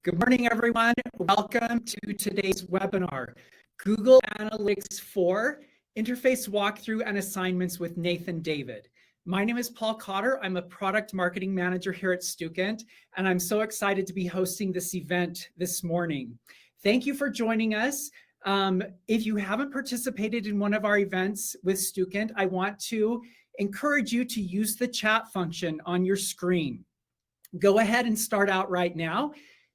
Good morning, everyone. Welcome to today's webinar, Google Analytics 4, Interface Walkthrough and Assignments with Nathan David. My name is Paul Cotter. I'm a Product Marketing Manager here at Stukent, and I'm so excited to be hosting this event this morning. Thank you for joining us. If you haven't participated in one of our events with Stukent, I want to encourage you to use the chat function on your screen. Go ahead and start out right now.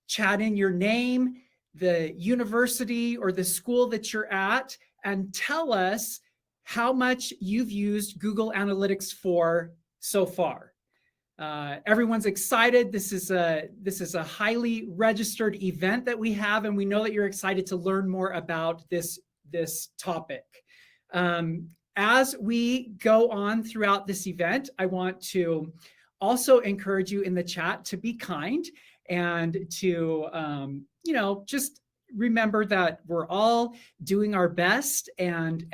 Chat in your name, the university or the school that you're at, and tell us how much you've used Google Analytics 4 so far. Everyone's excited. This is a highly registered event that we have, and we know that you're excited to learn more about this topic. As we go on throughout this event, I want to also encourage you in the chat to be kind and to, just remember that we're all doing our best and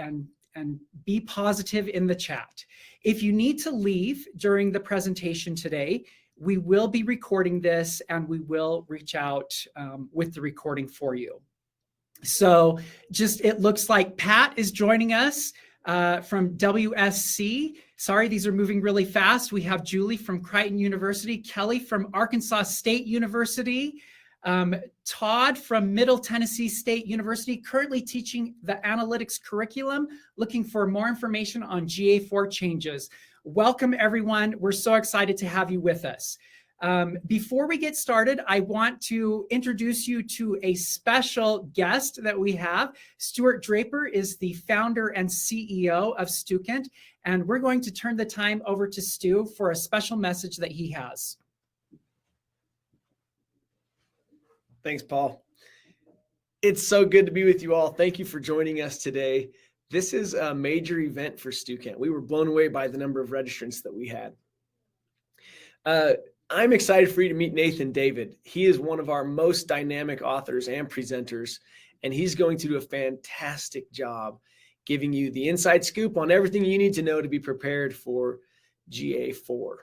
be positive in the chat. If you need to leave during the presentation today, we will be recording this and we will reach out with the recording for you. So it looks like Pat is joining us from WSC. Sorry, these are moving really fast. We have Julie from Creighton University, Kelly from Arkansas State University, Todd from Middle Tennessee State University, currently teaching the analytics curriculum, looking for more information on GA4 changes. Welcome, everyone. We're so excited to have you with us. Before we get started, I want to introduce you to a special guest that we have. Stuart Draper is the founder and CEO of Stukent, and we're going to turn the time over to Stu for a special message that he has. Thanks, Paul. It's so good to be with you all. Thank you for joining us today. This is a major event for Stukent. We were blown away by the number of registrants that we had. I'm excited for you to meet Nathan David. He is one of our most dynamic authors and presenters, and he's going to do a fantastic job giving you the inside scoop on everything you need to know to be prepared for GA4.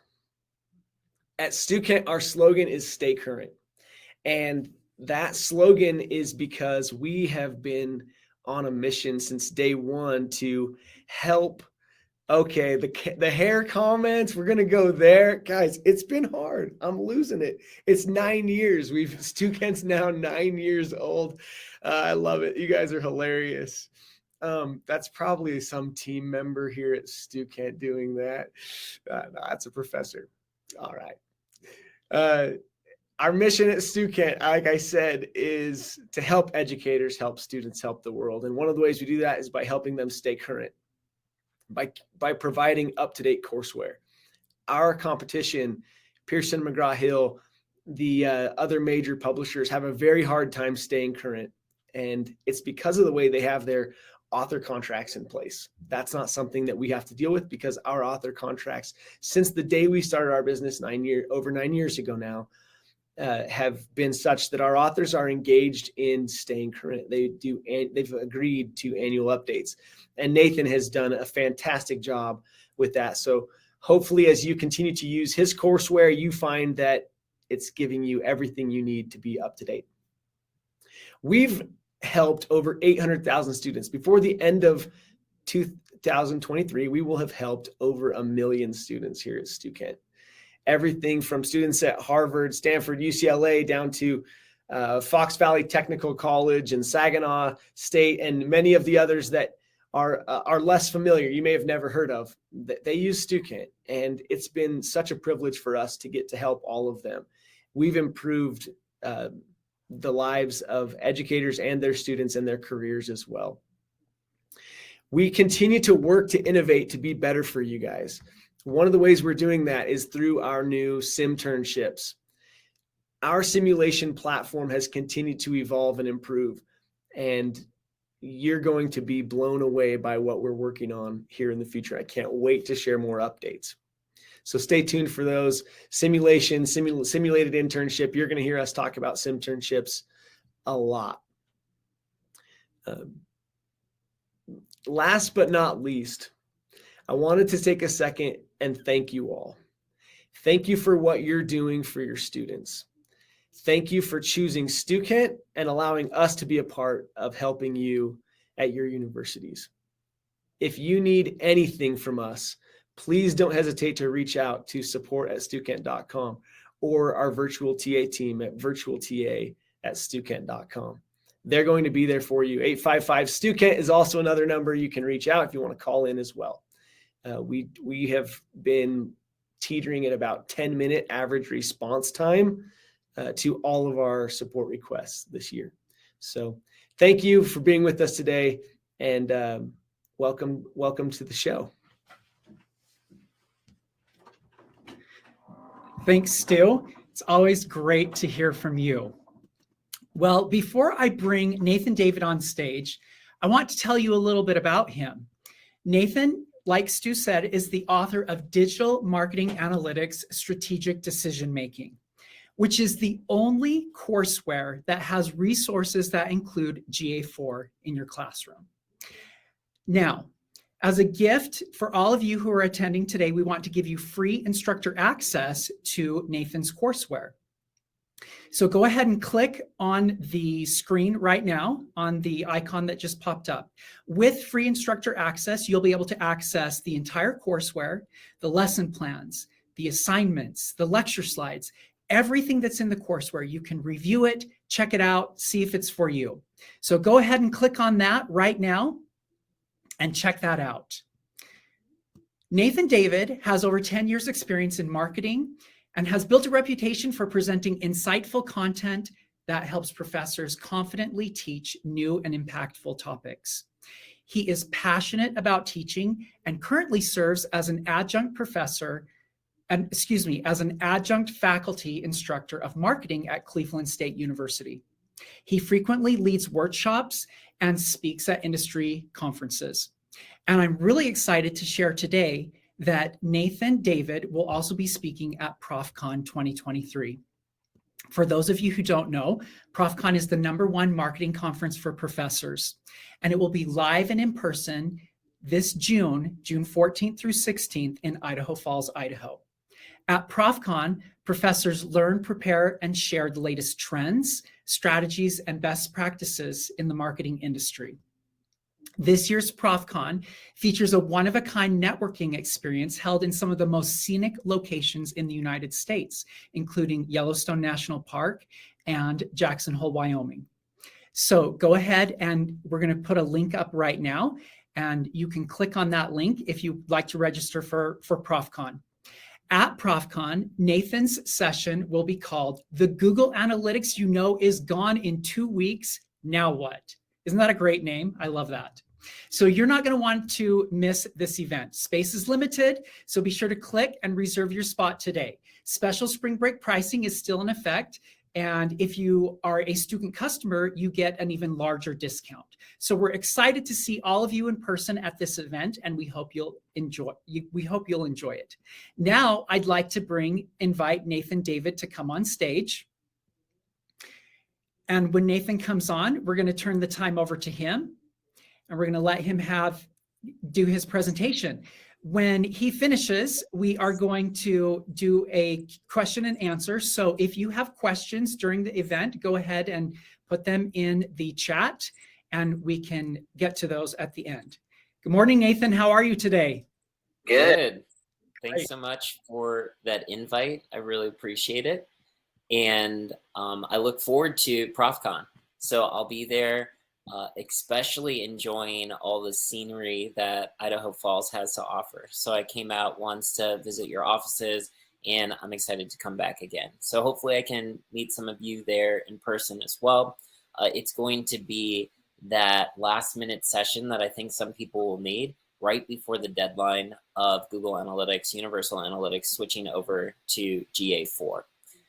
At Stukent, our slogan is Stay Current. And that slogan is because we have been on a mission since day one to help. Okay, the hair comments, we're going to go there. Guys, it's been hard. I'm losing it. It's 9 years. Stukent's now 9 years old. I love it. You guys are hilarious. That's probably some team member here at Stukent doing that. No, that's a professor. All right. Our mission at Stukent, like I said, is to help educators, help students, help the world. And one of the ways we do that is by helping them stay current. By providing up-to-date courseware. Our competition, Pearson McGraw-Hill, the other major publishers have a very hard time staying current. And it's because of the way they have their author contracts in place. That's not something that we have to deal with because our author contracts, since the day we started our business over 9 years ago now, have been such that our authors are engaged in staying current. They've agreed to annual updates. And Nathan has done a fantastic job with that. So hopefully as you continue to use his courseware, you find that it's giving you everything you need to be up to date. We've helped over 800,000 students. Before the end of 2023, we will have helped over 1 million students here at Stukent. Everything from students at Harvard, Stanford, UCLA, down to Fox Valley Technical College and Saginaw State, and many of the others that are less familiar, you may have never heard of. They use Stukent, and it's been such a privilege for us to get to help all of them. We've improved the lives of educators and their students and their careers as well. We continue to work to innovate to be better for you guys. One of the ways we're doing that is through our new SimTernships. Our simulation platform has continued to evolve and improve, and you're going to be blown away by what we're working on here in the future. I can't wait to share more updates. So stay tuned for those simulated internship. You're going to hear us talk about SimTernships a lot. Last but not least, I wanted to take a second and thank you all. Thank you for what you're doing for your students. Thank you for choosing Stukent and allowing us to be a part of helping you at your universities. If you need anything from us, please don't hesitate to reach out to support@stukent.com or our virtual TA team at virtualta@stukent.com. They're going to be there for you. 855-STUKENT is also another number you can reach out if you want to call in as well. We have been teetering at about 10-minute average response time to all of our support requests this year. So thank you for being with us today, and welcome to the show. Thanks, Stu. It's always great to hear from you. Well, before I bring Nathan David on stage, I want to tell you a little bit about him. Nathan, like Stu said, is the author of Digital Marketing Analytics Strategic Decision Making, which is the only courseware that has resources that include GA4 in your classroom. Now, as a gift for all of you who are attending today, we want to give you free instructor access to Nathan's courseware. So go ahead and click on the screen right now on the icon that just popped up. With free instructor access, you'll be able to access the entire courseware, the lesson plans, the assignments, the lecture slides, everything that's in the courseware. You can review it, check it out, see if it's for you. So go ahead and click on that right now and check that out. Nathan David has over 10 years experience in marketing and has built a reputation for presenting insightful content that helps professors confidently teach new and impactful topics. He is passionate about teaching and currently serves as an adjunct professor, as an adjunct faculty instructor of marketing at Cleveland State University. He frequently leads workshops and speaks at industry conferences. And I'm really excited to share today that Nathan David will also be speaking at ProfCon 2023. For those of you who don't know, ProfCon is the #1 marketing conference for professors, and it will be live and in person this June 14th through 16th in Idaho Falls, Idaho. At ProfCon, professors learn, prepare, and share the latest trends, strategies, and best practices in the marketing industry. This year's ProfCon features a one-of-a-kind networking experience held in some of the most scenic locations in the United States, including Yellowstone National Park and Jackson Hole, Wyoming. So go ahead, and we're going to put a link up right now, and you can click on that link if you'd like to register for ProfCon. At ProfCon, Nathan's session will be called "The Google Analytics You Know Is Gone in 2 Weeks, Now What?" Isn't that a great name? I love that. So you're not going to want to miss this event. Space is limited, so be sure to click and reserve your spot today. Special spring break pricing is still in effect, and if you are a Stukent customer, you get an even larger discount. So we're excited to see all of you in person at this event, and we hope you'll enjoy it. Now, I'd like to invite Nathan David to come on stage. And when Nathan comes on, we're going to turn the time over to him, and we're going to let him do his presentation. When he finishes, we are going to do a question and answer. So if you have questions during the event, go ahead and put them in the chat, and we can get to those at the end. Good morning, Nathan. How are you today? Good. Thanks so much for that invite. I really appreciate it. And I look forward to ProfCon. So I'll be there, especially enjoying all the scenery that Idaho Falls has to offer. So I came out once to visit your offices, and I'm excited to come back again. So hopefully I can meet some of you there in person as well. It's going to be that last minute session that I think some people will need right before the deadline of Google Analytics, Universal Analytics, switching over to GA4.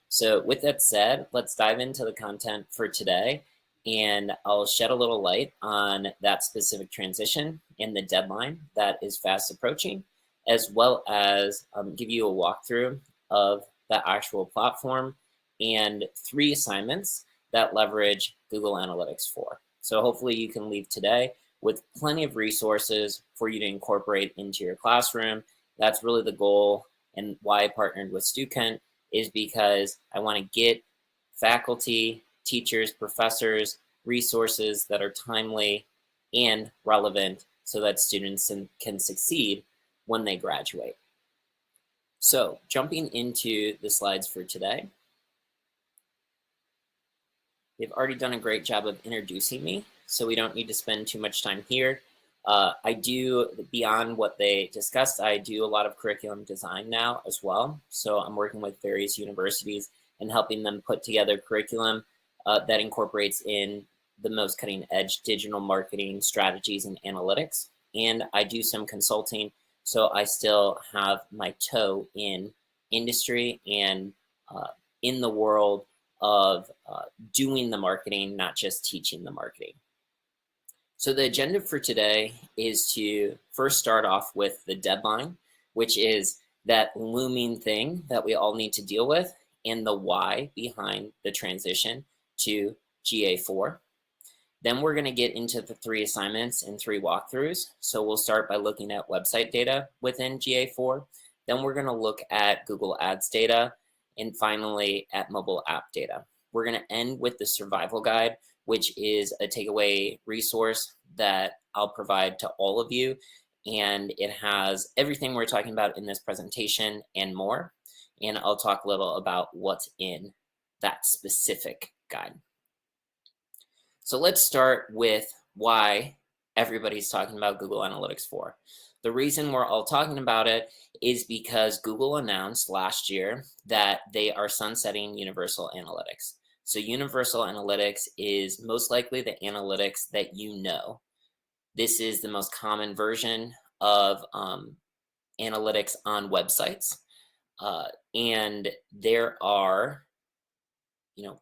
So with that said, let's dive into the content for today, and I'll shed a little light on that specific transition and the deadline that is fast approaching, as well as give you a walkthrough of the actual platform and 3 assignments that leverage Google Analytics 4. So hopefully you can leave today with plenty of resources for you to incorporate into your classroom. That's really the goal, and why I partnered with Stukent is because I want to get faculty, teachers, professors, resources that are timely and relevant so that students can succeed when they graduate. So jumping into the slides for today, they've already done a great job of introducing me, so we don't need to spend too much time here. I do, beyond what they discussed, I do a lot of curriculum design now as well. So I'm working with various universities and helping them put together curriculum that incorporates in the most cutting edge digital marketing strategies and analytics. And I do some consulting, so I still have my toe in industry and in the world of doing the marketing, not just teaching the marketing. So the agenda for today is to first start off with the deadline, which is that looming thing that we all need to deal with, and the why behind the transition to GA4. Then we're going to get into the 3 assignments and 3 walkthroughs. So we'll start by looking at website data within GA4. Then we're going to look at Google Ads data, and finally at mobile app data. We're going to end with the survival guide, which is a takeaway resource that I'll provide to all of you. And it has everything we're talking about in this presentation and more. And I'll talk a little about what's in that specific guide. So let's start with why everybody's talking about Google Analytics 4. The reason we're all talking about it is because Google announced last year that they are sunsetting Universal Analytics. So Universal Analytics is most likely the analytics that you know. This is the most common version of analytics on websites. And there are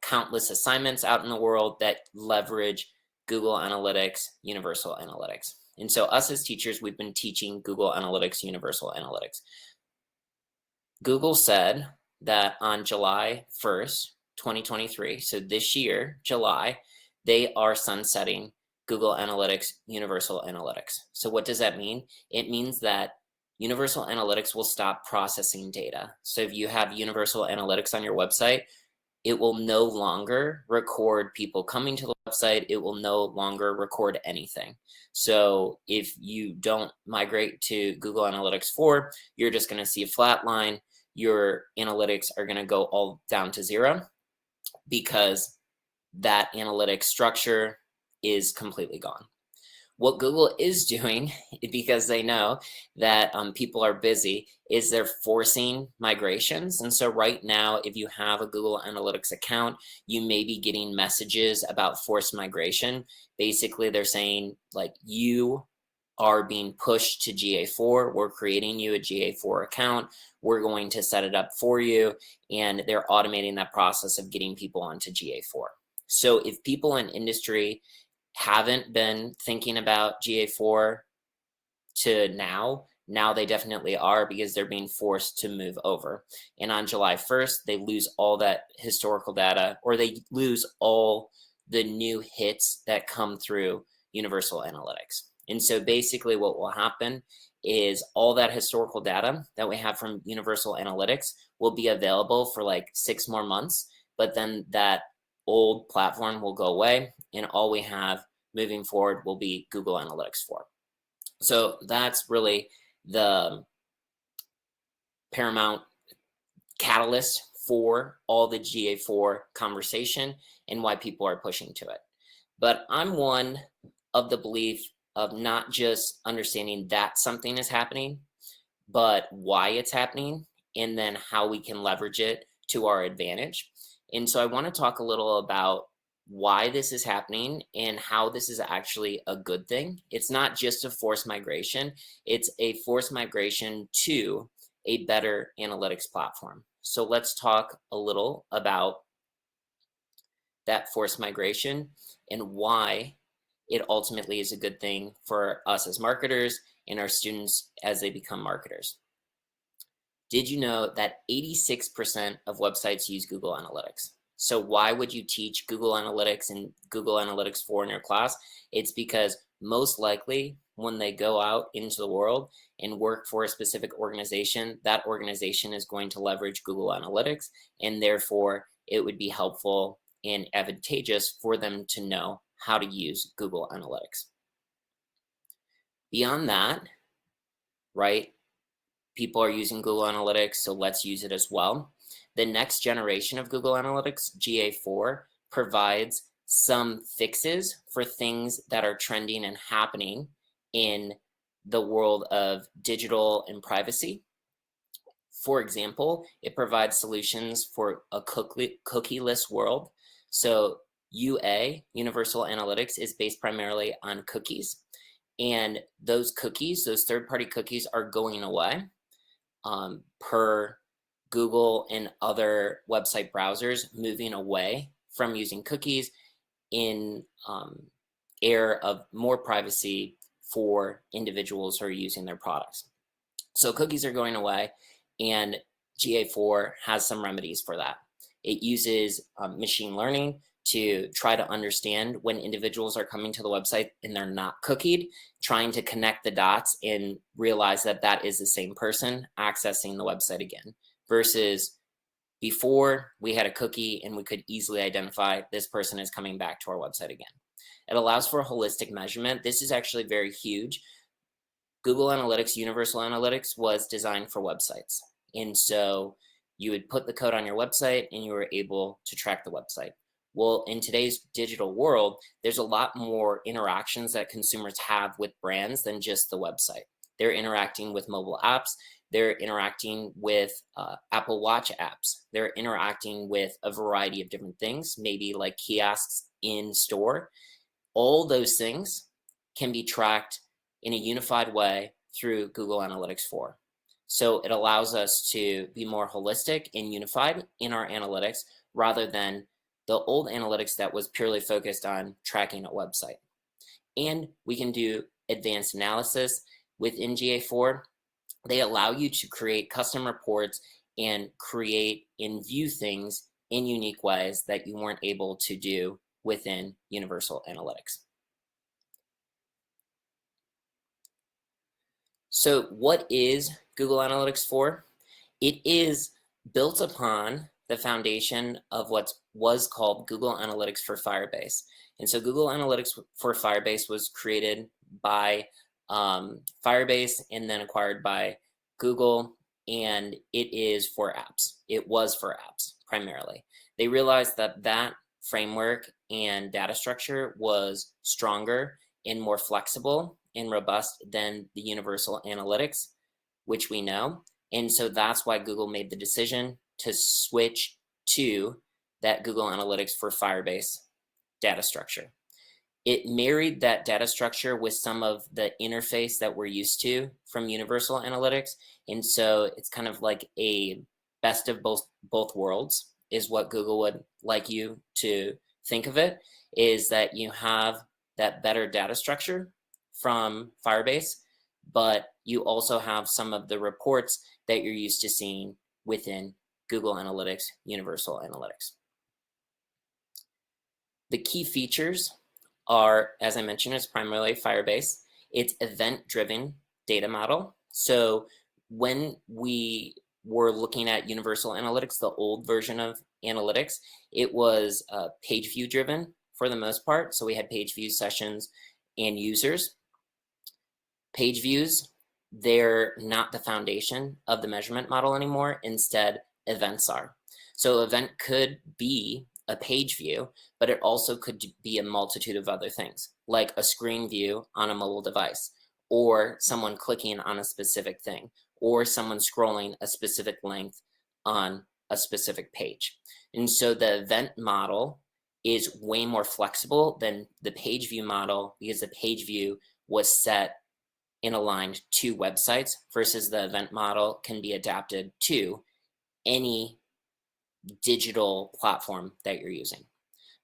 countless assignments out in the world that leverage Google Analytics, Universal Analytics. And so us as teachers, we've been teaching Google Analytics, Universal Analytics. Google said that on July 1st, 2023, so this year, July, they are sunsetting Google Analytics, Universal Analytics. So what does that mean? It means that Universal Analytics will stop processing data. So if you have Universal Analytics on your website, it will no longer record people coming to the website. It will no longer record anything. So if you don't migrate to Google Analytics 4, you're just going to see a flat line. Your analytics are going to go all down to 0 because that analytics structure is completely gone. What Google is doing, because they know that people are busy, is they're forcing migrations. And so right now, if you have a Google Analytics account, you may be getting messages about forced migration. Basically, they're saying, like, you are being pushed to GA4. We're creating you a GA4 account. We're going to set it up for you. And they're automating that process of getting people onto GA4. So if people in industry haven't been thinking about GA4 to now they definitely are, because they're being forced to move over. And on July 1st, they lose all that historical data, or they lose all the new hits that come through Universal Analytics. And so basically what will happen is all that historical data that we have from Universal Analytics will be available for like 6 more months, but then that old platform will go away, and all we have moving forward will be Google Analytics 4. So that's really the paramount catalyst for all the GA4 conversation and why people are pushing to it. But I'm one of the belief of not just understanding that something is happening, but why it's happening, and then how we can leverage it to our advantage. And so I want to talk a little about why this is happening and how this is actually a good thing. It's not just a forced migration, it's a forced migration to a better analytics platform. So let's talk a little about that forced migration and why it ultimately is a good thing for us as marketers and our students as they become marketers. Did you know that 86% of websites use Google Analytics? So why would you teach Google Analytics and Google Analytics 4 in your class? It's because most likely when they go out into the world and work for a specific organization, that organization is going to leverage Google Analytics, and therefore it would be helpful and advantageous for them to know how to use Google Analytics. Beyond that, right, people are using Google Analytics, so let's use it as well. The next generation of Google Analytics, GA4, provides some fixes for things that are trending and happening in the world of digital and privacy. For example, it provides solutions for a cookieless world. So UA, Universal Analytics, is based primarily on cookies. And those cookies, those third-party cookies, are going away per Google and other website browsers moving away from using cookies in era of more privacy for individuals who are using their products. So cookies are going away, and GA4 has some remedies for that. It uses machine learning to try to understand when individuals are coming to the website and they're not cookied, trying to connect the dots and realize that that is the same person accessing the website again, versus before we had a cookie and we could easily identify this person is coming back to our website again. It allows for a holistic measurement. This is actually very huge. Google Analytics, Universal Analytics, was designed for websites. And so you would put the code on your website and you were able to track the website. Well, in today's digital world, there's a lot more interactions that consumers have with brands than just the website. They're interacting with mobile apps. They're interacting with Apple Watch apps. They're interacting with a variety of different things, maybe like kiosks in store. All those things can be tracked in a unified way through Google Analytics 4. So it allows us to be more holistic and unified in our analytics rather than the old analytics that was purely focused on tracking a website. And we can do advanced analysis within GA4. They allow you to create custom reports and create and view things in unique ways that you weren't able to do within Universal Analytics. So what is Google Analytics 4? It is built upon the foundation of what was called Google Analytics for Firebase. And so Google Analytics for Firebase was created by Firebase and then acquired by Google, and it is for apps. It was for apps primarily. They realized that that framework and data structure was stronger and more flexible and robust than the Universal Analytics, which we know. And so that's why Google made the decision to switch to that Google Analytics for Firebase data structure. It married that data structure with some of the interface that we're used to from Universal Analytics. And so it's kind of like a best of both worlds is what Google would like you to think of it, is that you have that better data structure from Firebase, but you also have some of the reports that you're used to seeing within Google Analytics, Universal Analytics. The key features are, as I mentioned, it's primarily Firebase. It's event-driven data model. So when we were looking at Universal Analytics, the old version of analytics, it was page view driven for the most part. So we had page view sessions and users. Page views, they're not the foundation of the measurement model anymore. Instead, events are. So event could be a page view, but it also could be a multitude of other things, like a screen view on a mobile device, or someone clicking on a specific thing, or someone scrolling a specific length on a specific page. And so the event model is way more flexible than the page view model, because the page view was set and aligned to websites, versus the event model can be adapted to any digital platform that you're using.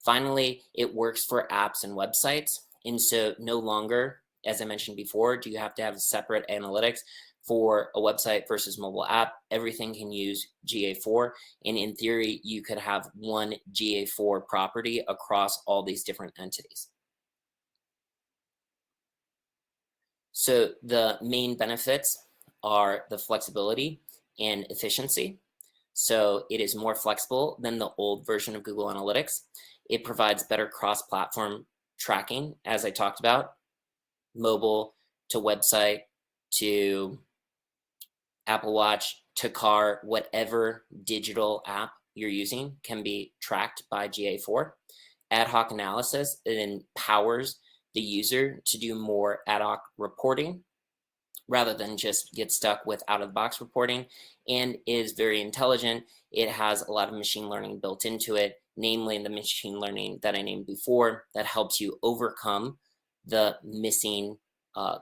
Finally, it works for apps and websites. And so no longer, as I mentioned before, do you have to have separate analytics for a website versus mobile app. Everything can use GA4. And in theory, you could have one GA4 property across all these different entities. So the main benefits are the flexibility and efficiency. So it is more flexible than the old version of Google Analytics. It provides better cross-platform tracking, as I talked about, mobile to website to Apple Watch to car, whatever digital app you're using can be tracked by GA4. Ad hoc analysis, it empowers the user to do more ad hoc reporting rather than just get stuck with out-of-the-box reporting, and is very intelligent. It has a lot of machine learning built into it, namely the machine learning that I named before that helps you overcome the missing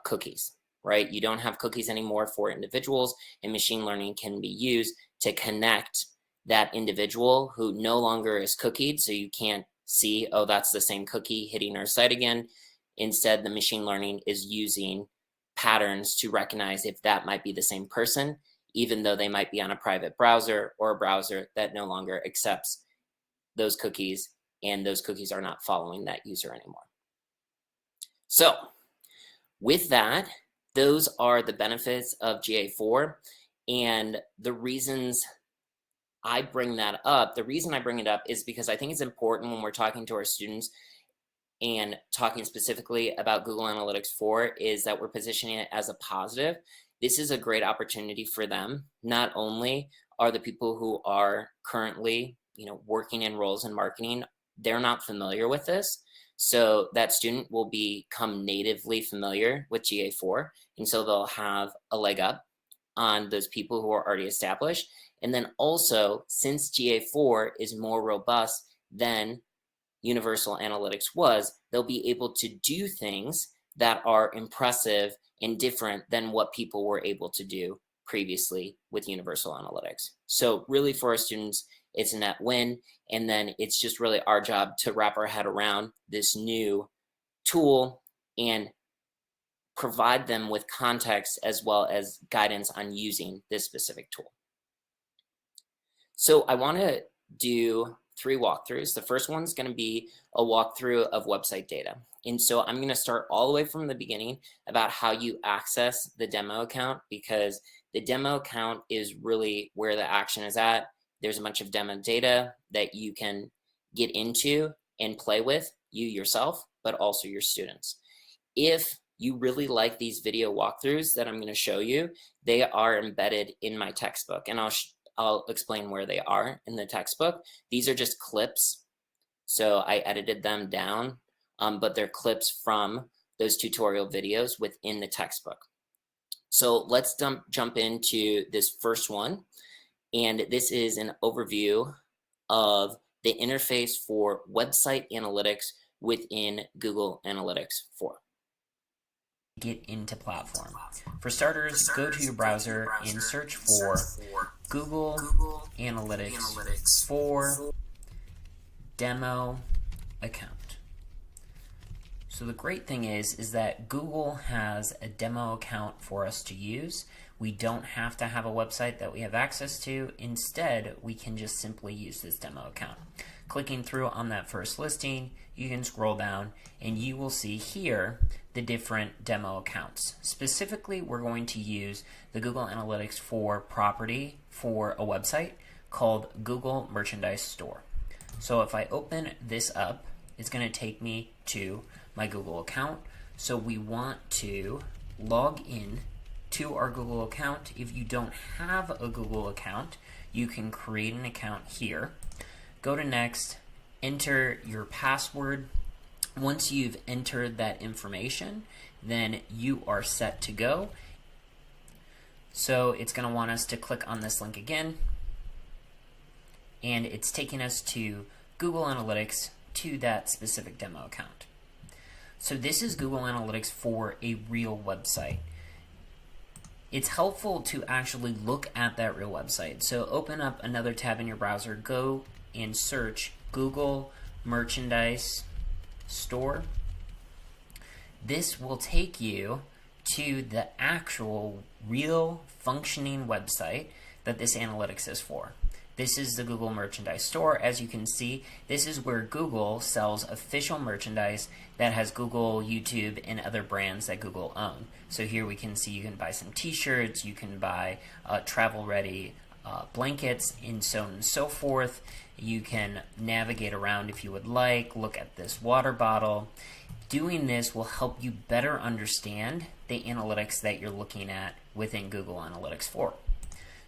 cookies, right? You don't have cookies anymore for individuals, and machine learning can be used to connect that individual who no longer is cookied, so you can't see, oh, that's the same cookie hitting our site again. Instead, the machine learning is using patterns to recognize if that might be the same person, even though they might be on a private browser or a browser that no longer accepts those cookies, and those cookies are not following that user anymore. So with that, those are the benefits of GA4, and the reasons I bring that up, the reason I bring it up is because I think it's important when we're talking to our students and talking specifically about Google Analytics 4 is that we're positioning it as a positive. This is a great opportunity for them. Not only are the people who are currently, working in roles in marketing, they're not familiar with this. So that student will become natively familiar with GA4. And so they'll have a leg up on those people who are already established. And then also, since GA4 is more robust than Universal Analytics was, they'll be able to do things that are impressive and different than what people were able to do previously with Universal Analytics. So really for our students, it's a net win. And then it's just really our job to wrap our head around this new tool and provide them with context as well as guidance on using this specific tool. So I want to do 3 walkthroughs. The first one's going to be a walkthrough of website data. And so I'm going to start all the way from the beginning about how you access the demo account, because the demo account is really where the action is at. There's a bunch of demo data that you can get into and play with, you yourself, but also your students. If you really like these video walkthroughs that I'm going to show you, they are embedded in my textbook, and I'll explain where they are in the textbook. These are just clips, so I edited them down, but they're clips from those tutorial videos within the textbook. So let's jump into this first one, and this is an overview of the interface for website analytics within Google Analytics 4. Get into platform. For starters, go to your browser and search for Google Analytics 4 demo account. So the great thing is that Google has a demo account for us to use. We don't have to have a website that we have access to. Instead, we can just simply use this demo account. Clicking through on that first listing, you can scroll down and you will see here the different demo accounts. Specifically, we're going to use the Google Analytics 4 property for a website called Google Merchandise Store. So if I open this up, it's going to take me to my Google account. So we want to log in to our Google account. If you don't have a Google account, you can create an account here. Go to next, enter your password. Once you've entered that information, then you are set to go. So it's going to want us to click on this link again, and it's taking us to Google Analytics to that specific demo account. So this is Google Analytics for a real website. It's helpful to actually look at that real website. So open up another tab in your browser, go and search Google Merchandise Store. This will take you to the actual real functioning website that this analytics is for. This is the Google Merchandise Store. As you can see, this is where Google sells official merchandise that has Google, YouTube, and other brands that Google own. So here we can see you can buy some t-shirts, you can buy travel-ready blankets and so on and so forth. You can navigate around if you would like, look at this water bottle. Doing this will help you better understand the analytics that you're looking at within Google Analytics 4.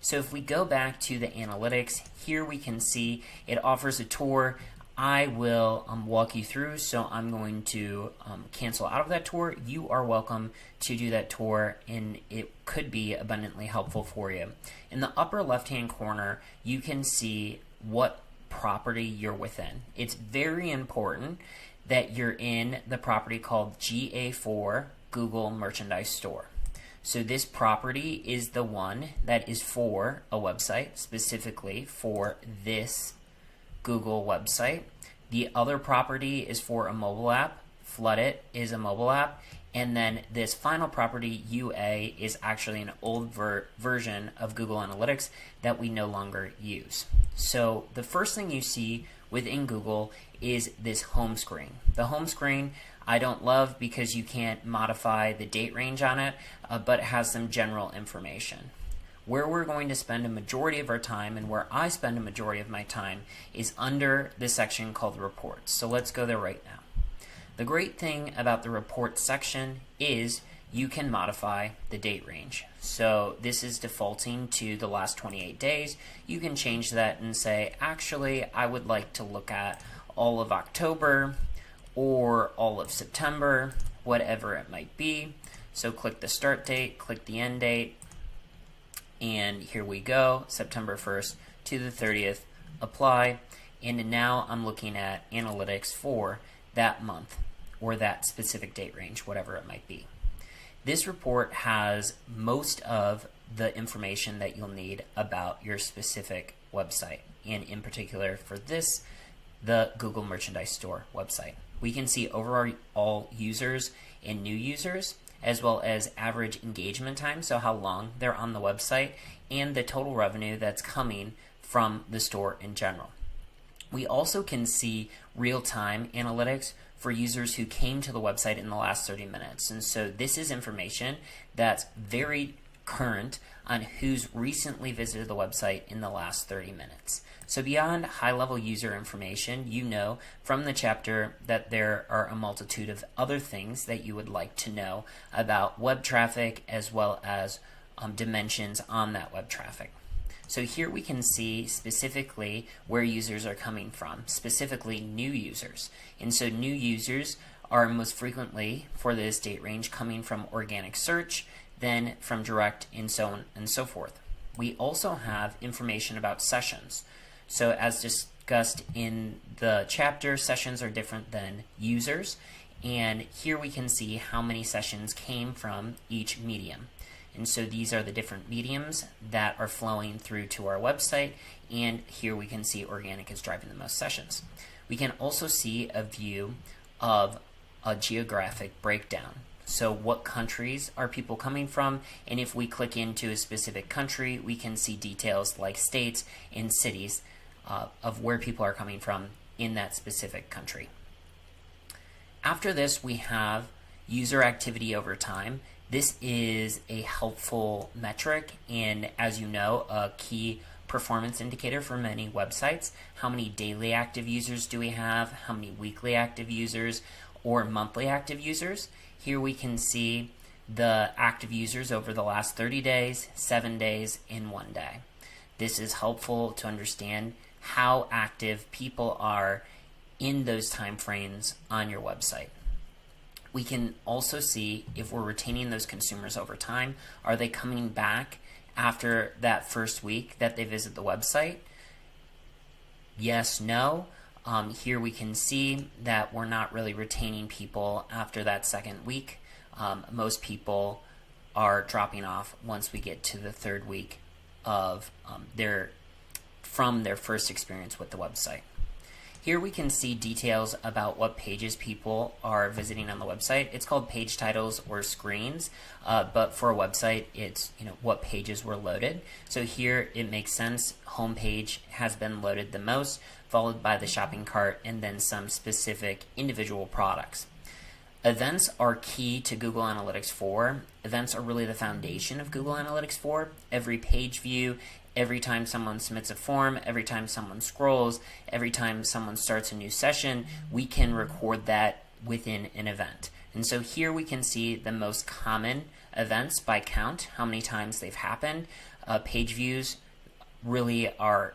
So if we go back to the analytics, here we can see it offers a tour. I will walk you through, so I'm going to cancel out of that tour. You are welcome to do that tour, and it could be abundantly helpful for you. In the upper left-hand corner, you can see what property you're within. It's very important that you're in the property called GA4 Google Merchandise Store. So this property is the one that is for a website, specifically for this Google website. The other property is for a mobile app. Flood It is a mobile app. And then this final property, UA, is actually an old version of Google Analytics that we no longer use. So the first thing you see within Google is this home screen. The home screen I don't love because you can't modify the date range on it, but it has some general information. Where we're going to spend a majority of our time, and where I spend a majority of my time, is under the section called Reports. So let's go there right now. The great thing about the Reports section is you can modify the date range. So this is defaulting to the last 28 days. You can change that and say, actually, I would like to look at all of October or all of September, whatever it might be. So click the start date, click the end date, and here we go, September 1st to the 30th, apply, and now I'm looking at analytics for that month or that specific date range, whatever it might be. This report has most of the information that you'll need about your specific website, and in particular for this, the Google Merchandise Store website. We can see overall users and new users, as well as average engagement time, so how long they're on the website, and the total revenue that's coming from the store in general. We also can see real-time analytics for users who came to the website in the last 30 minutes. And so this is information that's very current on who's recently visited the website in the last 30 minutes. So beyond high-level user information, you know from the chapter that there are a multitude of other things that you would like to know about web traffic, as well as dimensions on that web traffic. So here we can see specifically where users are coming from, specifically new users. And so new users are most frequently, for this date range, coming from organic search, then from direct, and so on and so forth. We also have information about sessions. So as discussed in the chapter, sessions are different than users, and here we can see how many sessions came from each medium. And so these are the different mediums that are flowing through to our website, and here we can see organic is driving the most sessions. We can also see a view of a geographic breakdown. So what countries are people coming from, and if we click into a specific country, we can see details like states and cities of where people are coming from in that specific country. After this, we have user activity over time. This is a helpful metric, and as you know, a key performance indicator for many websites. How many daily active users do we have? How many weekly active users or monthly active users? Here we can see the active users over the last 30 days, 7 days, and 1 day. This is helpful to understand how active people are in those time frames on your website. We can also see if we're retaining those consumers over time. Are they coming back after that first week that they visit the website? Yes, no. Here we can see that we're not really retaining people after that second week. Most people are dropping off once we get to the third week of from their first experience with the website. Here we can see details about what pages people are visiting on the website. It's called page titles or screens, but for a website, it's what pages were loaded. So here it makes sense. Homepage has been loaded the most, followed by the shopping cart, and then some specific individual products. Events are key to Google Analytics 4. Events are really the foundation of Google Analytics 4. Every page view, every time someone submits a form, every time someone scrolls, every time someone starts a new session, we can record that within an event. And so here we can see the most common events by count, how many times they've happened. Page views really are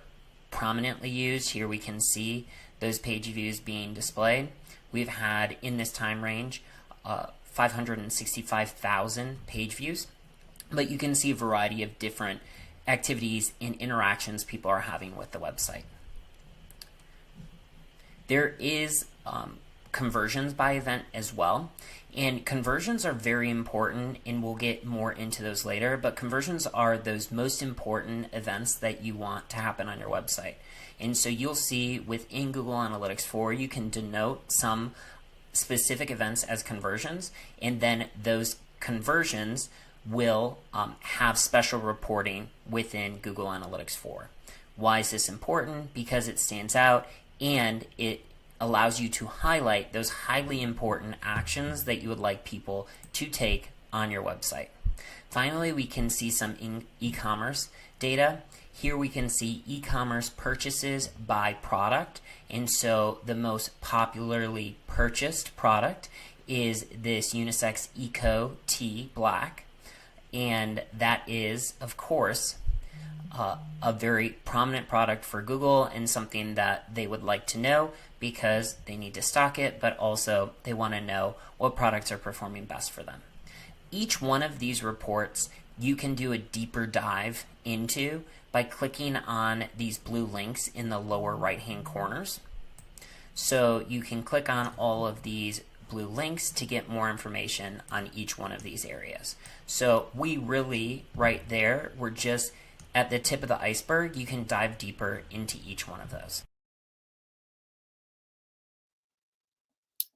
prominently used. Here we can see those page views being displayed. We've had in this time range 565,000 page views, but you can see a variety of different activities and interactions people are having with the website. There is conversions by event as well, and conversions are very important, and we'll get more into those later, but conversions are those most important events that you want to happen on your website. And so you'll see within Google Analytics 4, you can denote some specific events as conversions, and then those conversions will have special reporting within Google Analytics 4. Why is this important? Because it stands out and it allows you to highlight those highly important actions that you would like people to take on your website. Finally, we can see some e-commerce data. Here we can see e-commerce purchases by product, and so the most popularly purchased product is this unisex Eco T Black, and that is, of course, a very prominent product for Google and something that they would like to know because they need to stock it, but also they want to know what products are performing best for them. Each one of these reports you can do a deeper dive into by clicking on these blue links in the lower right-hand corners. So you can click on all of these blue links to get more information on each one of these areas. So we really, right there, we're just at the tip of the iceberg. You can dive deeper into each one of those.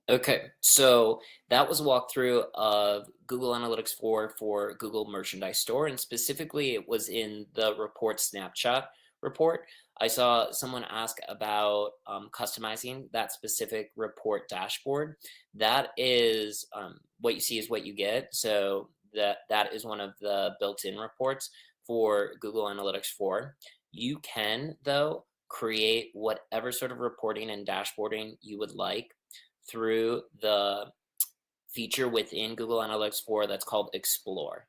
Okay, so that was a walkthrough of Google Analytics 4 for Google Merchandise Store, and specifically it was in the report snapshot report. I saw someone ask about customizing that specific report dashboard. That is what you see is what you get. So that is one of the built-in reports for Google Analytics 4. You can, though, create whatever sort of reporting and dashboarding you would like through the feature within Google Analytics 4 that's called Explore.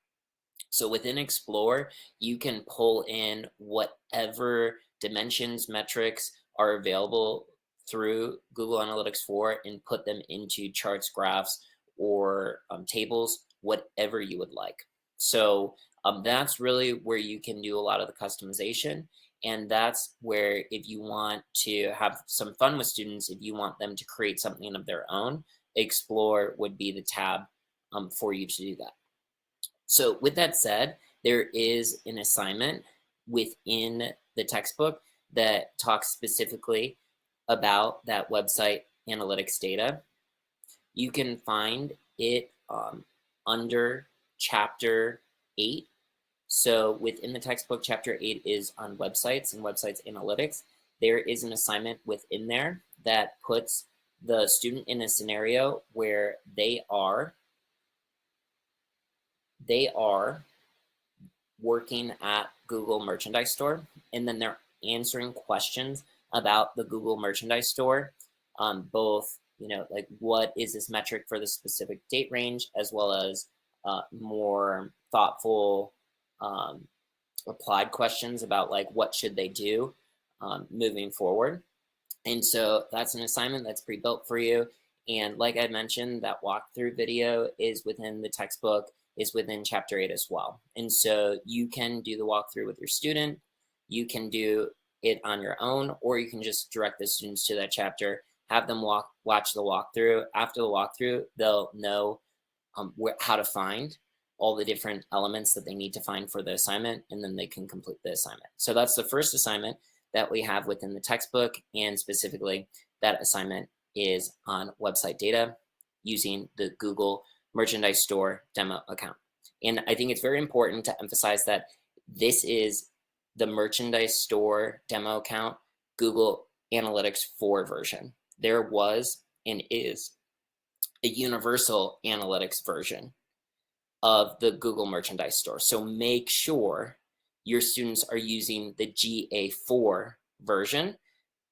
So within Explore, you can pull in whatever dimensions, metrics are available through Google Analytics 4 and put them into charts, graphs, or tables, whatever you would like. So that's really where you can do a lot of the customization. And that's where, if you want to have some fun with students, if you want them to create something of their own, Explore would be the tab for you to do that. So with that said, there is an assignment within the textbook that talks specifically about that website analytics data. You can find it under chapter 8. So within the textbook, chapter 8 is on websites and websites analytics. There is an assignment within there that puts the student in a scenario where they are working at Google Merchandise Store, and then they're answering questions about the Google Merchandise Store, both, like what is this metric for the specific date range, as well as more thoughtful applied questions about like what should they do moving forward. And so that's an assignment that's pre-built for you. And like I mentioned, that walkthrough video is within the textbook, is within chapter 8 as well. And so you can do the walkthrough with your student, you can do it on your own, or you can just direct the students to that chapter, have them watch the walkthrough. After the walkthrough, they'll know how to find all the different elements that they need to find for the assignment, and then they can complete the assignment. So that's the first assignment that we have within the textbook, and specifically that assignment is on website data using the Google Merchandise Store demo account. And I think it's very important to emphasize that this is the Merchandise Store demo account Google Analytics 4 version. There was and is a universal analytics version of the Google Merchandise Store. So make sure your students are using the GA4 version.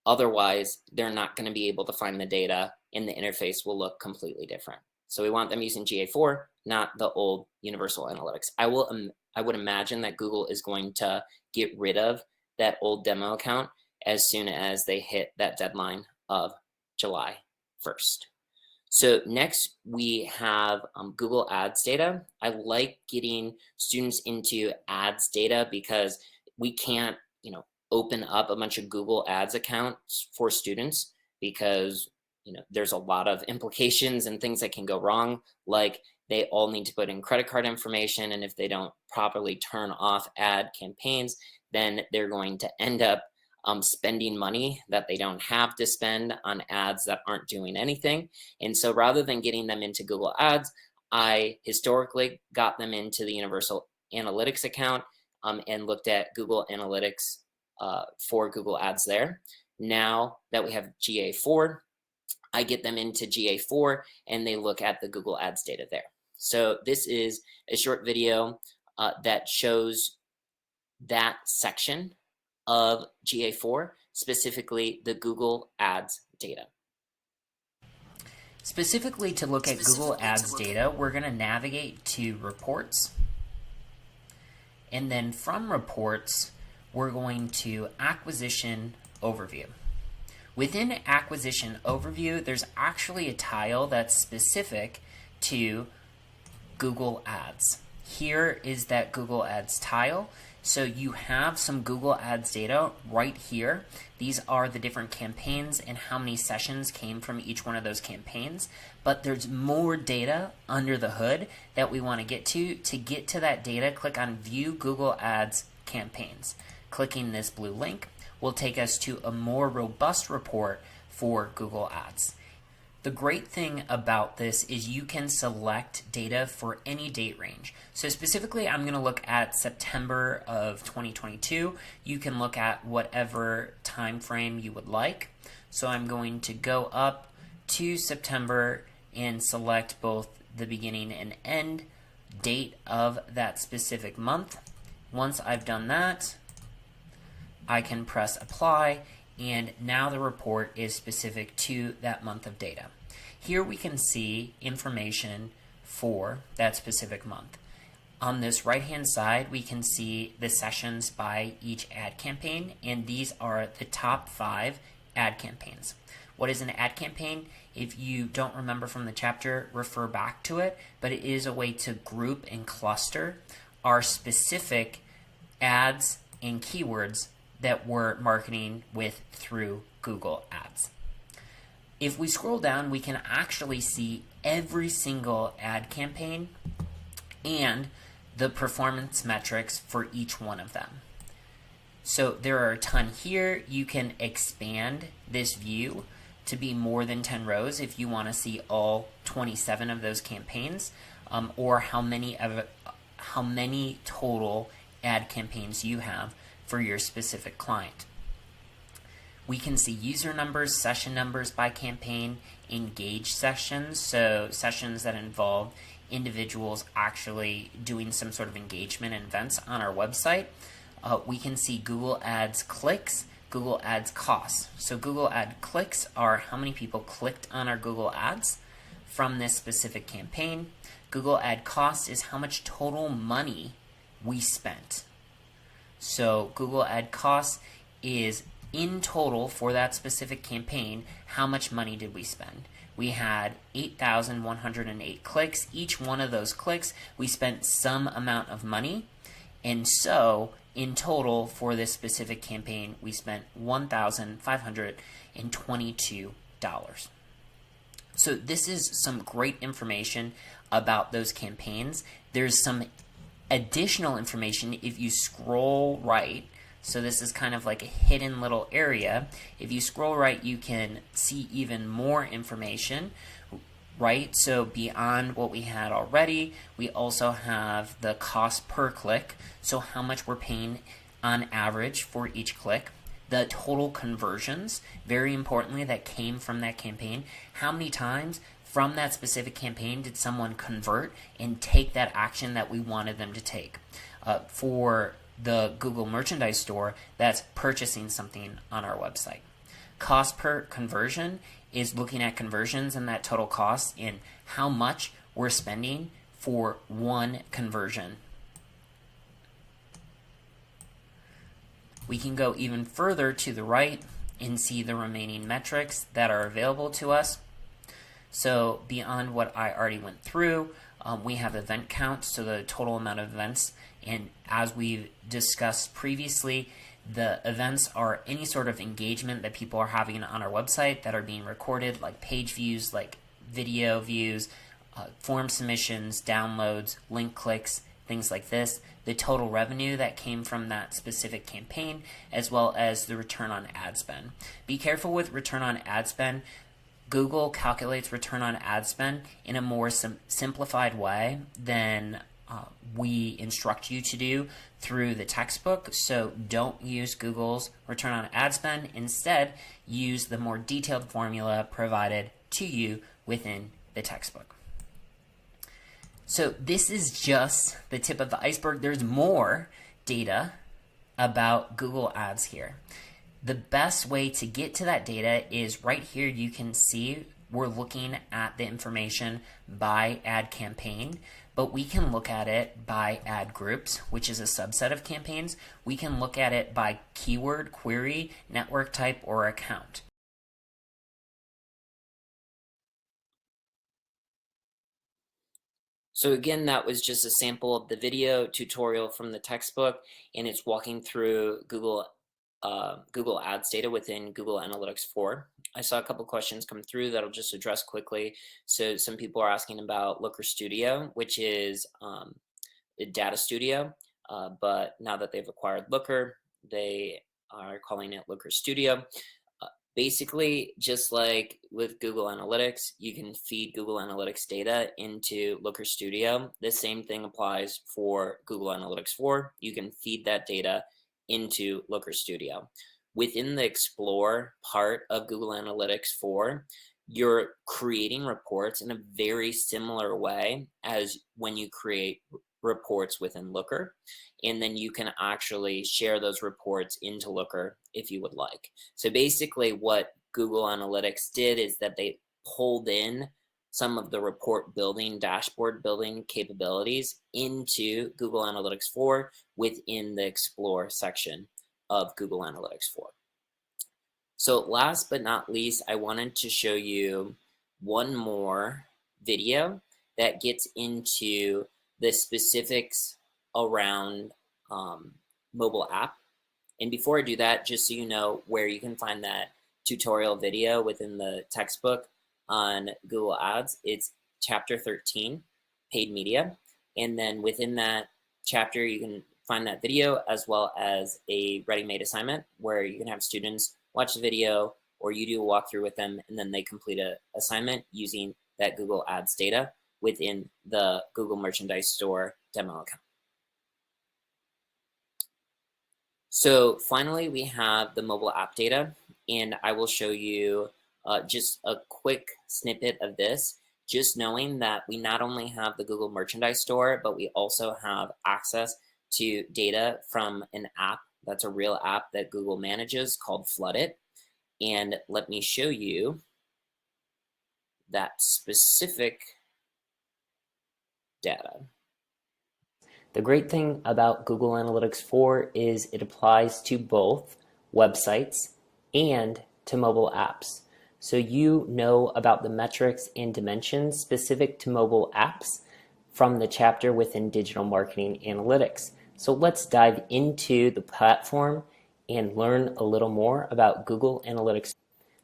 Otherwise, they're not going to be able to find the data and the interface will look completely different. So we want them using GA4, not the old Universal Analytics. I would imagine that Google is going to get rid of that old demo account as soon as they hit that deadline of July 1st. So next we have Google Ads data. I like getting students into ads data because we can't, open up a bunch of Google Ads accounts for students because there's a lot of implications and things that can go wrong. Like they all need to put in credit card information, and if they don't properly turn off ad campaigns, then they're going to end up spending money that they don't have to spend on ads that aren't doing anything. And so rather than getting them into Google Ads, I historically got them into the Universal Analytics account and looked at Google Analytics for Google Ads there. Now that we have GA4, I get them into GA4 and they look at the Google Ads data there. So this is a short video that shows that section of GA4, specifically the Google Ads data. Specifically to look at Google Ads data, we're going to navigate to Reports. And then from Reports, we're going to Acquisition Overview. Within Acquisition Overview, there's actually a tile that's specific to Google Ads. Here is that Google Ads tile. So you have some Google Ads data right here. These are the different campaigns and how many sessions came from each one of those campaigns. But there's more data under the hood that we want to get to. To get to that data, click on View Google Ads Campaigns. Clicking this blue link will take us to a more robust report for Google Ads. The great thing about this is you can select data for any date range. So specifically, I'm going to look at September of 2022. You can look at whatever time frame you would like. So I'm going to go up to September and select both the beginning and end date of that specific month. Once I've done that, I can press apply, and now the report is specific to that month of data. Here we can see information for that specific month. On this right-hand side, we can see the sessions by each ad campaign, and these are the top 5 ad campaigns. What is an ad campaign? If you don't remember from the chapter, refer back to it, but it is a way to group and cluster our specific ads and keywords that we're marketing with through Google Ads. If we scroll down, we can actually see every single ad campaign and the performance metrics for each one of them. So there are a ton here. You can expand this view to be more than 10 rows if you want to see all 27 of those campaigns, or how many total ad campaigns you have for your specific client. We can see user numbers, session numbers by campaign, engaged sessions, so sessions that involve individuals actually doing some sort of engagement and events on our website. We can see Google Ads clicks, Google Ads costs. So Google Ad clicks are how many people clicked on our Google Ads from this specific campaign. Google Ad costs is how much total money we spent. So Google Ad costs is in total for that specific campaign, how much money did we spend? We had 8,108 clicks. Each one of those clicks, we spent some amount of money. And so in total for this specific campaign, we spent $1,522. So this is some great information about those campaigns. There's some additional information if you scroll right. So this is kind of like a hidden little area. If you scroll right, you can see even more information, right? So beyond what we had already, we also have the cost per click. So how much we're paying on average for each click. The total conversions, very importantly, that came from that campaign. How many times from that specific campaign did someone convert and take that action that we wanted them to take? For the Google Merchandise Store that's purchasing something on our website. Cost per conversion is looking at conversions and that total cost and how much we're spending for one conversion. We can go even further to the right and see the remaining metrics that are available to us. So beyond what I already went through, we have event count, so the total amount of events. And as we've discussed previously, the events are any sort of engagement that people are having on our website that are being recorded, like page views, like video views, form submissions, downloads, link clicks, things like this, the total revenue that came from that specific campaign, as well as the return on ad spend. Be careful with return on ad spend. Google calculates return on ad spend in a more simplified way than we instruct you to do through the textbook. So don't use Google's return on ad spend. Instead, use the more detailed formula provided to you within the textbook. So this is just the tip of the iceberg. There's more data about Google Ads here. The best way to get to that data is right here. You can see we're looking at the information by ad campaign, but we can look at it by ad groups, which is a subset of campaigns. We can look at it by keyword, query, network type, or account. So again, that was just a sample of the video tutorial from the textbook, and it's walking through Google Ads data within Google Analytics 4. I saw a couple questions come through that I'll just address quickly. So some people are asking about Looker Studio, which is a data studio, but now that they've acquired Looker, they are calling it Looker Studio. Basically, just like with Google Analytics, you can feed Google Analytics data into Looker Studio. The same thing applies for Google Analytics 4. You can feed that data into Looker Studio. Within the Explore part of Google Analytics 4, you're creating reports in a very similar way as when you create reports within Looker, and then you can actually share those reports into Looker if you would like. So basically what Google Analytics did is that they pulled in some of the report building, dashboard building capabilities into Google Analytics 4 within the Explore section of Google Analytics 4. So last but not least, I wanted to show you one more video that gets into the specifics around mobile app. And before I do that, just so you know where you can find that tutorial video within the textbook on Google Ads, it's chapter 13, paid media. And then within that chapter, you can find that video as well as a ready-made assignment where you can have students watch the video or you do a walkthrough with them and then they complete an assignment using that Google Ads data within the Google Merchandise Store demo account. So finally, we have the mobile app data, and I will show you just a quick snippet of this, just knowing that we not only have the Google Merchandise Store, but we also have access to data from an app that's a real app that Google manages called Flood It. And let me show you that specific data. The great thing about Google Analytics 4 is it applies to both websites and to mobile apps. So you know about the metrics and dimensions specific to mobile apps from the chapter within Digital Marketing Analytics. So let's dive into the platform and learn a little more about Google Analytics.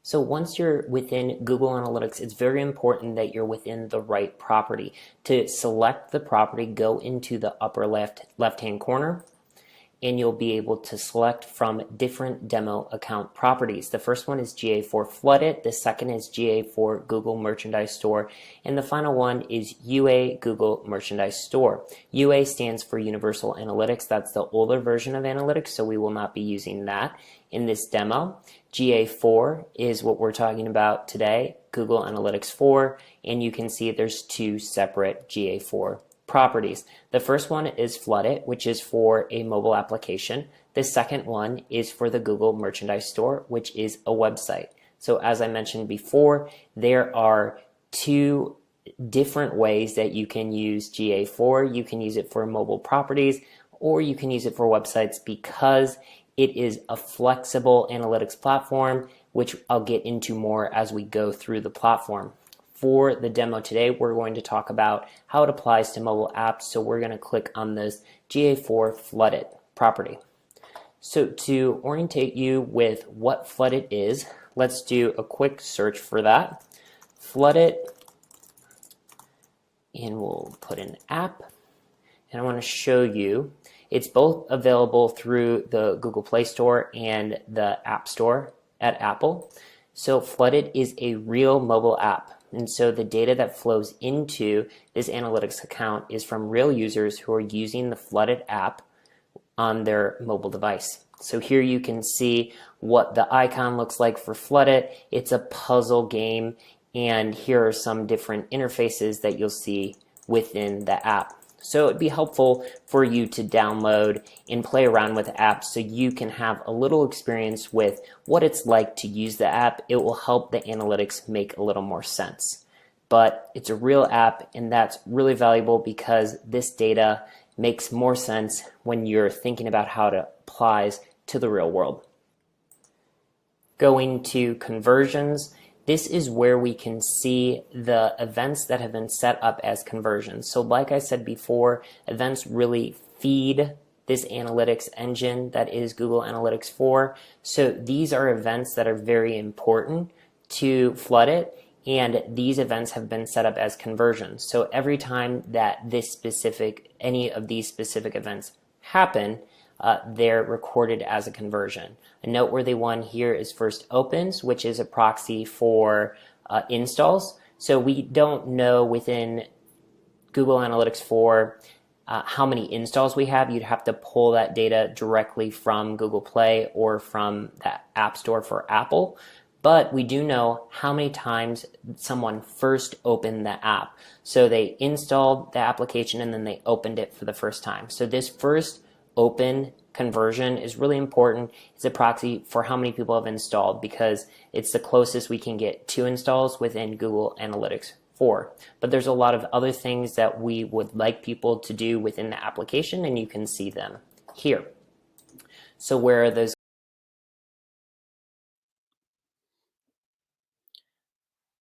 So once you're within Google Analytics, it's very important that you're within the right property. To select the property, go into the upper left-hand corner, and you'll be able to select from different demo account properties. The first one is GA4 Flood It, the second is GA4 Google Merchandise Store, and the final one is UA Google Merchandise Store. UA stands for Universal Analytics. That's the older version of analytics, so we will not be using that in this demo. GA4 is what we're talking about today, Google Analytics 4, and you can see there's two separate GA4 properties. The first one is Flood It, which is for a mobile application. The second one is for the Google Merchandise Store, which is a website. So as I mentioned before, there are two different ways that you can use GA4. You can use it for mobile properties, or you can use it for websites, because it is a flexible analytics platform, which I'll get into more as we go through the platform. For the demo today, we're going to talk about how it applies to mobile apps. So we're going to click on this GA4 Flood It property. So to orientate you with what Flood It is, let's do a quick search for that. Flood It, and we'll put in app. And I want to show you, it's both available through the Google Play Store and the App Store at Apple. So Flood It is a real mobile app. And so the data that flows into this analytics account is from real users who are using the Flood It app on their mobile device. So here you can see what the icon looks like for Flood It. It's a puzzle game, and here are some different interfaces that you'll see within the app. So it'd be helpful for you to download and play around with apps so you can have a little experience with what it's like to use the app. It will help the analytics make a little more sense. But it's a real app, and that's really valuable because this data makes more sense when you're thinking about how it applies to the real world. Going to conversions, this is where we can see the events that have been set up as conversions. So like I said before, events really feed this analytics engine that is Google Analytics 4. So these are events that are very important to Flood It, and these events have been set up as conversions. So every time that any of these specific events happen, they're recorded as a conversion. A noteworthy one here is first opens, which is a proxy for installs. So we don't know within Google Analytics 4 how many installs we have. You'd have to pull that data directly from Google Play or from the App Store for Apple. But we do know how many times someone first opened the app. So they installed the application and then they opened it for the first time. So this first open conversion is really important. It's a proxy for how many people have installed, because it's the closest we can get to installs within Google Analytics 4. But there's a lot of other things that we would like people to do within the application, and you can see them here. So where are those?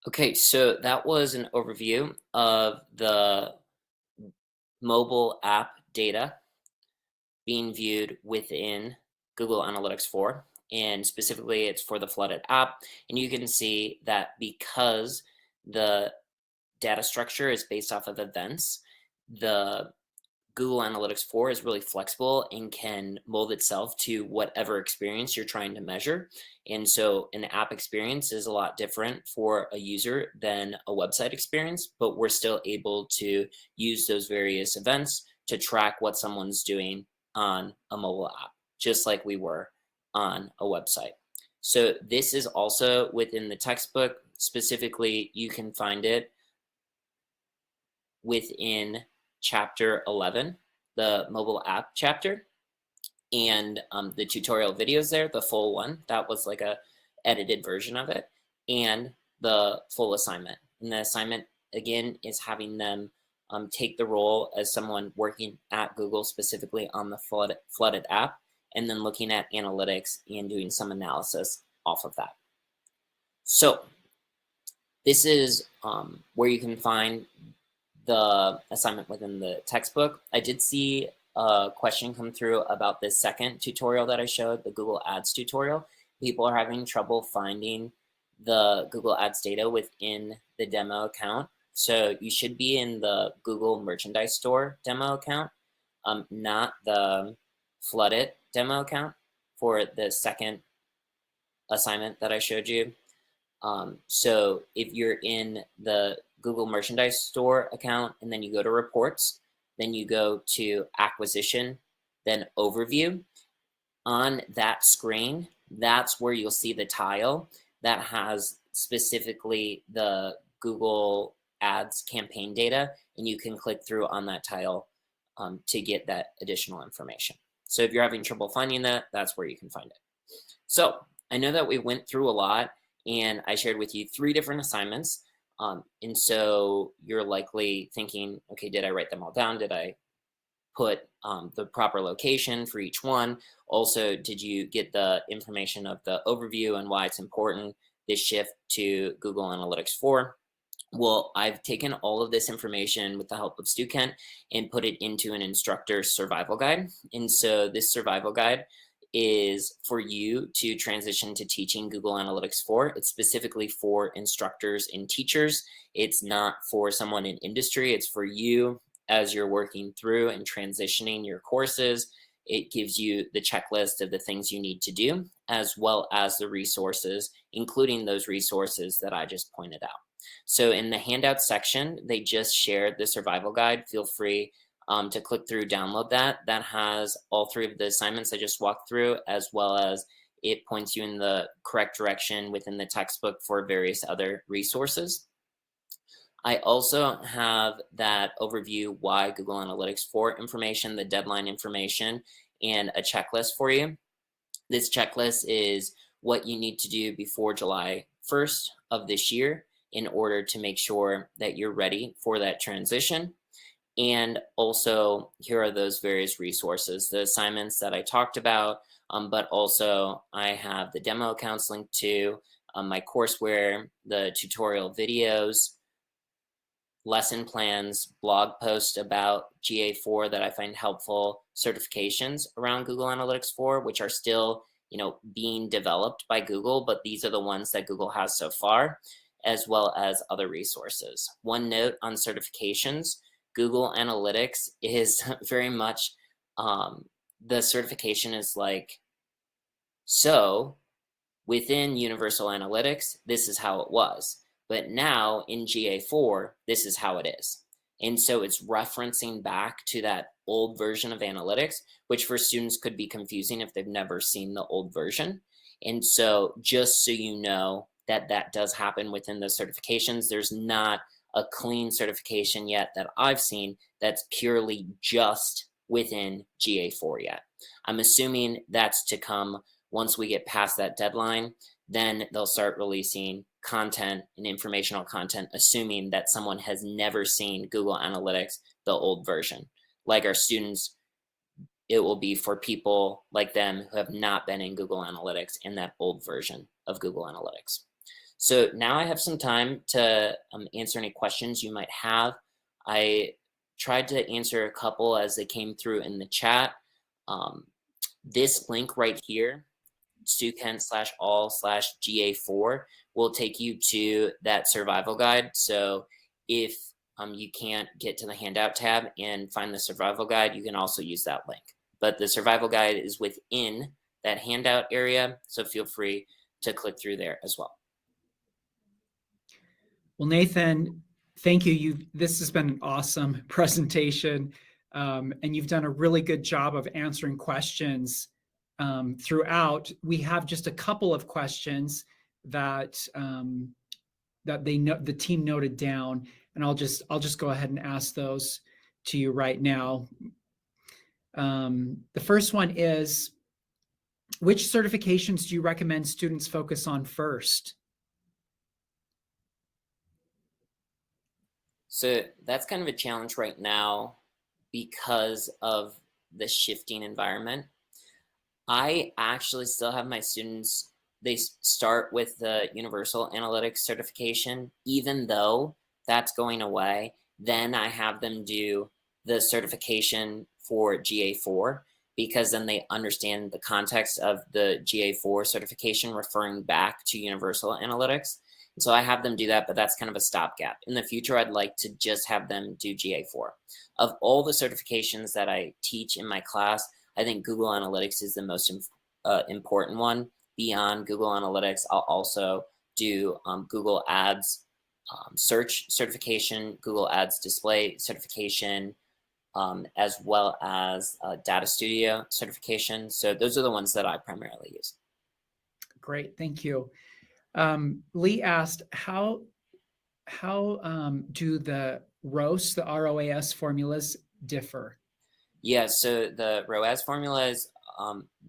Okay, so that was an overview of the mobile app data being viewed within Google Analytics 4, and specifically it's for the Flood It app. And you can see that because the data structure is based off of events, the Google Analytics 4 is really flexible and can mold itself to whatever experience you're trying to measure. And so an app experience is a lot different for a user than a website experience, but we're still able to use those various events to track what someone's doing on a mobile app, just like we were on a website. So this is also within the textbook. Specifically, you can find it within chapter 11, the mobile app chapter, and the tutorial videos there, the full one, that was like a edited version of it, and the full assignment. And the assignment, again, is having them take the role as someone working at Google, specifically on the Flood It app, and then looking at analytics and doing some analysis off of that. So this is where you can find the assignment within the textbook. I did see a question come through about this second tutorial that I showed, the Google Ads tutorial. People are having trouble finding the Google Ads data within the demo account. So you should be in the Google Merchandise Store demo account, not the Flood It demo account for the second assignment that I showed you. So if you're in the Google Merchandise Store account and then you go to reports, then you go to acquisition, then overview. On that screen, that's where you'll see the tile that has specifically the Google ads campaign data, and you can click through on that tile to get that additional information. So if you're having trouble finding that, that's where you can find it. So I know that we went through a lot, and I shared with you 3 different assignments. And so you're likely thinking, okay, did I write them all down? Did I put the proper location for each one? Also, did you get the information of the overview and why it's important, this shift to Google Analytics 4? Well, I've taken all of this information with the help of Stukent and put it into an instructor survival guide. And so this survival guide is for you to transition to teaching Google Analytics 4. It's specifically for instructors and teachers. It's not for someone in industry. It's for you as you're working through and transitioning your courses. It gives you the checklist of the things you need to do, as well as the resources, including those resources that I just pointed out. So in the handout section, they just shared the survival guide. Feel free to click through, download that. That has all 3 of the assignments I just walked through, as well as it points you in the correct direction within the textbook for various other resources. I also have that overview why Google Analytics 4 information, the deadline information, and a checklist for you. This checklist is what you need to do before July 1st of this year in order to make sure that you're ready for that transition. And also, here are those various resources, the assignments that I talked about, but also I have the demo accounts linked to my courseware, the tutorial videos, lesson plans, blog posts about GA4 that I find helpful, certifications around Google Analytics 4, which are still, being developed by Google, but these are the ones that Google has so far, as well as other resources. One note on certifications: Google Analytics is very much, the certification is like, so within Universal Analytics, this is how it was. But now in GA4, this is how it is. And so it's referencing back to that old version of analytics, which for students could be confusing if they've never seen the old version. And so just so you know that that does happen within the certifications, there's not a clean certification yet that I've seen that's purely just within GA4 yet. I'm assuming that's to come once we get past that deadline. Then they'll start releasing content and informational content, assuming that someone has never seen Google Analytics, the old version. Like our students, it will be for people like them who have not been in Google Analytics in that old version of Google Analytics. So now I have some time to answer any questions you might have. I tried to answer a couple as they came through in the chat. This link right here, Stukent/all/GA4, will take you to that survival guide. So if you can't get to the handout tab and find the survival guide, you can also use that link. But the survival guide is within that handout area, so feel free to click through there as well. Well, Nathan, thank you. This has been an awesome presentation, and you've done a really good job of answering questions throughout. We have just a couple of questions that the team noted down, and I'll just go ahead and ask those to you right now. The first one is, which certifications do you recommend students focus on first? So that's kind of a challenge right now because of the shifting environment. I actually still have my students, they start with the Universal Analytics certification, even though that's going away. Then I have them do the certification for GA4, because then they understand the context of the GA4 certification referring back to Universal Analytics. So I have them do that, but that's kind of a stopgap. In the future, I'd like to just have them do GA4. Of all the certifications that I teach in my class, I think Google Analytics is the most important one. Beyond Google Analytics, I'll also do Google Ads search certification, Google Ads display certification, as well as Data Studio certification. So those are the ones that I primarily use. Great, thank you. Lee asked, how do the ROAS formulas differ? Yeah, so the ROAS formula is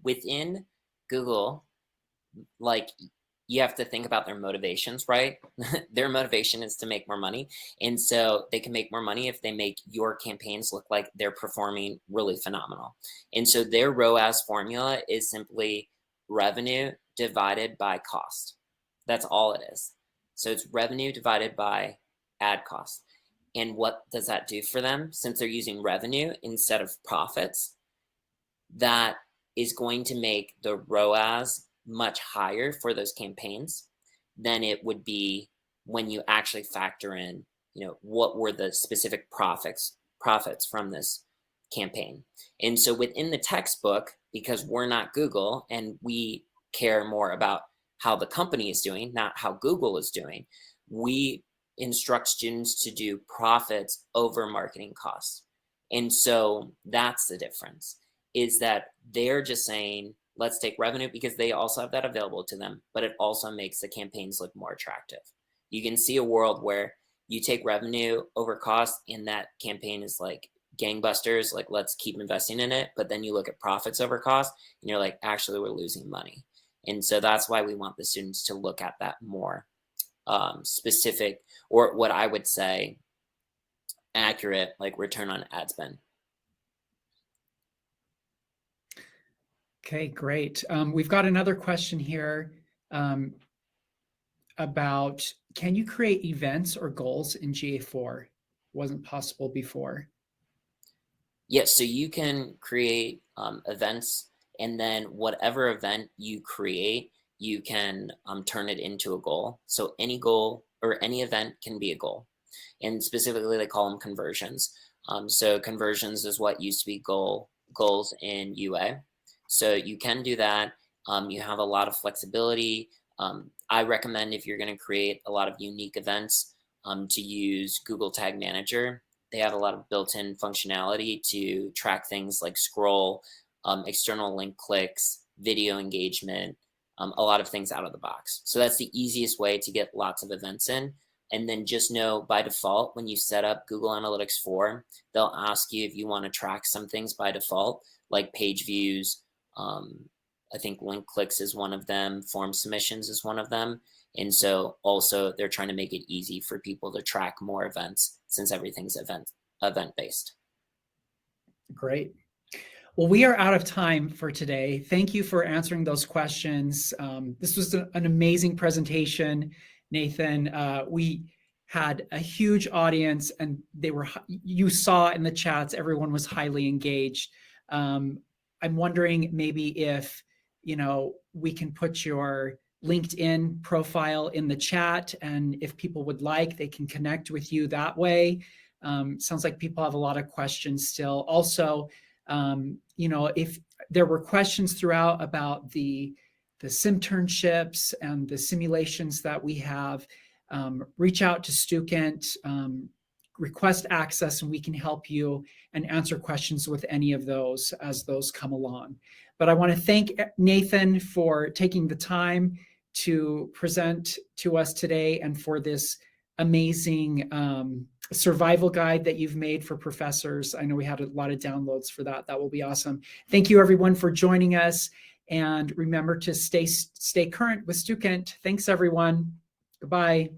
within Google, like you have to think about their motivations, right? Their motivation is to make more money. And so they can make more money if they make your campaigns look like they're performing really phenomenal. And so their ROAS formula is simply revenue divided by cost. That's all it is. So it's revenue divided by ad cost. And what does that do for them? Since they're using revenue instead of profits, that is going to make the ROAS much higher for those campaigns than it would be when you actually factor in, what were the specific profits from this campaign. And so within the textbook, because we're not Google and we care more about how the company is doing, not how Google is doing, we instruct students to do profits over marketing costs. And so that's the difference, is that they're just saying, let's take revenue, because they also have that available to them, but it also makes the campaigns look more attractive. You can see a world where you take revenue over cost and that campaign is like gangbusters, like let's keep investing in it. But then you look at profits over cost and you're like, actually, we're losing money. And so that's why we want the students to look at that more specific, or what I would say accurate, like return on ad spend. Okay, great. We've got another question here about, can you create events or goals in GA4? Wasn't possible before. Yes, so you can create events, and then whatever event you create, you can turn it into a goal. So any goal or any event can be a goal. And specifically, they call them conversions. So conversions is what used to be goals in UA. So you can do that. You have a lot of flexibility. I recommend, if you're going to create a lot of unique events, to use Google Tag Manager. They have a lot of built-in functionality to track things like scroll, external link clicks, video engagement, a lot of things out of the box. So that's the easiest way to get lots of events in. And then just know, by default, when you set up Google Analytics 4, they'll ask you if you want to track some things by default, like page views. I think link clicks is one of them. Form submissions is one of them. And so also they're trying to make it easy for people to track more events, since everything's event-based. Great. Well, we are out of time for today. Thank you for answering those questions. This was an amazing presentation, Nathan. We had a huge audience, and you saw in the chats, everyone was highly engaged. I'm wondering maybe if, we can put your LinkedIn profile in the chat, and if people would like, they can connect with you that way. Sounds like people have a lot of questions still. Also, if there were questions throughout about the simternships and the simulations that we have, reach out to Stukent, request access, and we can help you and answer questions with any of those as those come along. But I want to thank Nathan for taking the time to present to us today, and for this amazing survival guide that you've made for professors. I know we had a lot of downloads for that. That will be awesome. Thank you, everyone, for joining us. And remember to stay current with Stukent. Thanks, everyone. Goodbye.